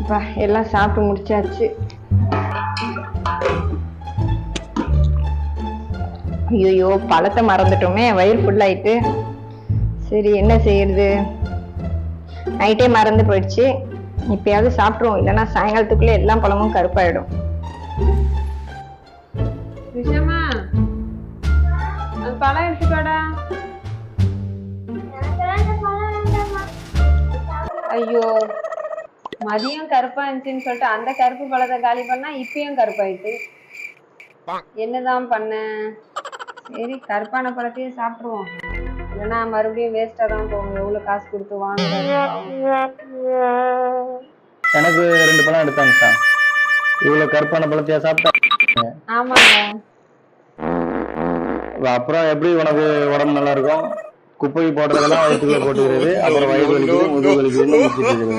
அப்பா எல்லாம் சாப்பிட்டு முடிச்சாச்சு. ஐயோ பழத்தை மறந்துட்டோமே, வயிறு ஃபுல்லாயிட்டு. சரி என்ன செய்யறது, நைட்டே மறந்து போயிடுச்சு. இப்பயாவது சாப்பிட்ருவோம், இல்லைன்னா சாயங்காலத்துக்குள்ள எல்லா பழமும் கருப்பாயிடும். விஷயமா அது பழம் எடுத்துக்கோடா. ஐயோ மதியம் கருப்பா இருந்துச்சுன்னு சொல்லிட்டு அந்த கருப்பு பழத்தை காலி பண்ணா இப்பயும் கருப்பாயிட்டு. என்னதான் பண்ண? சரி கருப்பான பழத்தையே சாப்பிட்டுருவோம், இல்லைன்னா மறுபடியும் வேஸ்டா தான் போகும். எவ்வளவு காசு கொடுத்து வாங்க. எனக்கு 2 பழம் எடுத்தாங்க சார். இவ்வளவு கருப்பான பழத்தையா சாப்பிட்டா? ஆமாங்க. அப்புறம் எப்படி உனக்கு உடம்பு நல்லா இருக்கும்? குப்பைக்கு போடுறதெல்லாம் வயிற்றுக்குள்ள போட்டுக்கிறது, அப்புறம் வயிறு வலிக்குது, முதுகு வலிக்குதுன்னு